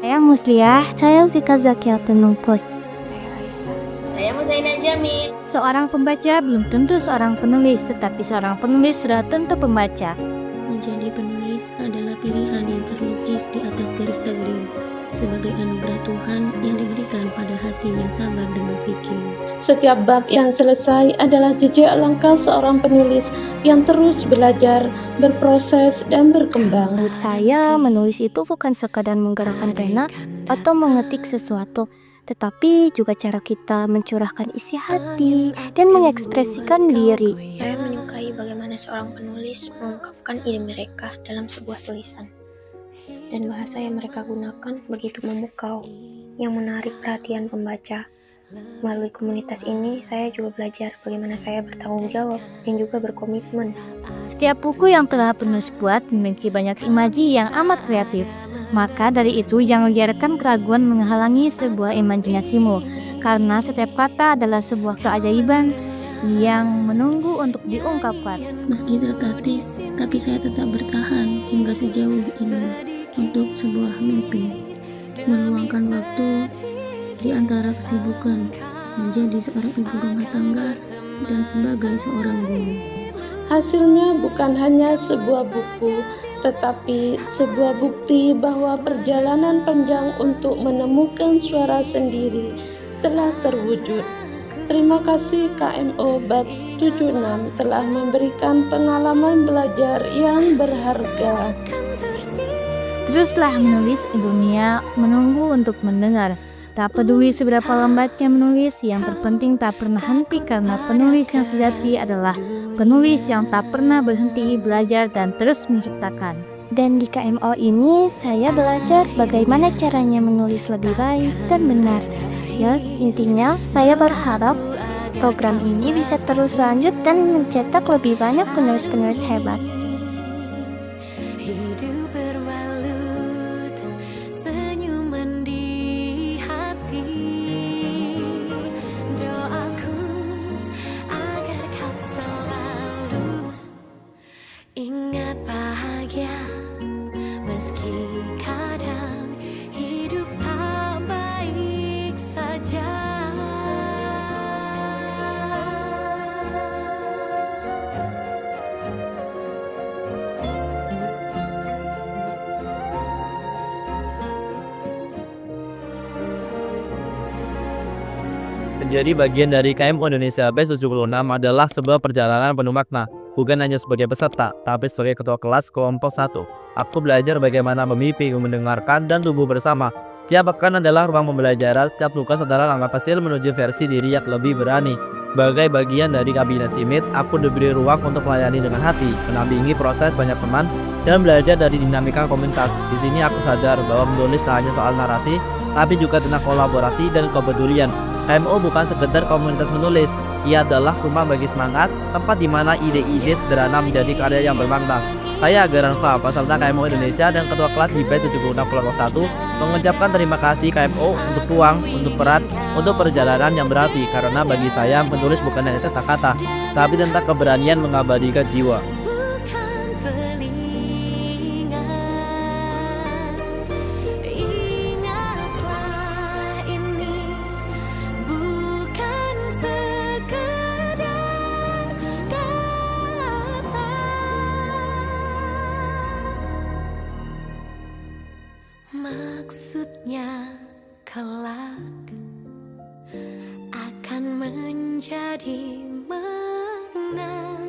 Saya Musliah, saya Fika Zakiatun Nungpos. Saya Aisyah. Saya Muzaina Jamil. Seorang pembaca belum tentu seorang penulis, tetapi seorang penulis sudah tentu pembaca. Menjadi penulis adalah pilihan yang terlukis di atas garis takdir, sebagai anugerah Tuhan yang diberikan pada hati yang sabar dan berpikir. Setiap bab yang selesai adalah jejak langkah seorang penulis yang terus belajar, berproses, dan berkembang. Menurut saya, menulis itu bukan sekadar menggerakkan pena atau mengetik sesuatu, tetapi juga cara kita mencurahkan isi hati dan mengekspresikan diri. Saya menyukai bagaimana seorang penulis mengungkapkan ide mereka dalam sebuah tulisan. Dan bahasa yang mereka gunakan begitu memukau, yang menarik perhatian pembaca. Melalui komunitas ini, saya juga belajar bagaimana saya bertanggung jawab dan juga berkomitmen. Setiap buku yang telah penulis buat memiliki banyak imaji yang amat kreatif. Maka dari itu, jangan biarkan keraguan menghalangi sebuah imajinasimu, karena setiap kata adalah sebuah keajaiban yang menunggu untuk diungkapkan. Meski tertatih, tapi saya tetap bertahan hingga sejauh ini untuk sebuah mimpi. Meluangkan waktu di antara kesibukan menjadi seorang ibu rumah tangga dan sebagai seorang guru. Hasilnya bukan hanya sebuah buku, tetapi sebuah bukti bahwa perjalanan panjang untuk menemukan suara sendiri telah terwujud. Terima kasih KMO Batch 76 telah memberikan pengalaman belajar yang berharga. Teruslah menulis, dunia menunggu untuk mendengar. Tak peduli seberapa lambatnya menulis, yang terpenting tak pernah henti, karena penulis yang sejati adalah penulis yang tak pernah berhenti belajar dan terus menciptakan. Dan di KMO ini saya belajar bagaimana caranya menulis lebih baik dan benar. Ya, intinya saya berharap program ini bisa terus lanjut dan mencetak lebih banyak penulis-penulis hebat. Hidup berbalut senyuman di hati. Doaku agar kau selalu ingat bahagia, meski kadang hidup tak baik saja. Menjadi bagian dari KMO Indonesia Batch 76 adalah sebuah perjalanan penuh makna, bukan hanya sebagai peserta, tapi sebagai ketua kelas kelompok 1. Aku belajar bagaimana memimpin, mendengarkan, dan tumbuh bersama. Tiap pekan adalah ruang pembelajaran, tiap tugas adalah langkah kecil menuju versi diri yang lebih berani. Sebagai bagian dari kabinet Simit, aku diberi ruang untuk melayani dengan hati, menampingi proses banyak teman, dan belajar dari dinamika komunitas. Di sini aku sadar bahwa menulis tak hanya soal narasi, tapi juga tentang kolaborasi dan kepedulian. KMO bukan sekedar komunitas menulis, ia adalah rumah bagi semangat, tempat di mana ide-ide sederhana menjadi karya yang bermakna. Saya Agaran Fa, peserta KMO Indonesia dan ketua kelas di Batch 76 kelompok 1, mengucapkan terima kasih KMO untuk ruang, untuk peran, untuk perjalanan yang berarti, karena bagi saya menulis bukan hanya kata-kata, tapi tentang keberanian mengabadikan jiwa. Bukan telinga, ingatlah ini bukan sekedar kata. Maksudnya kelak akan menjadi makna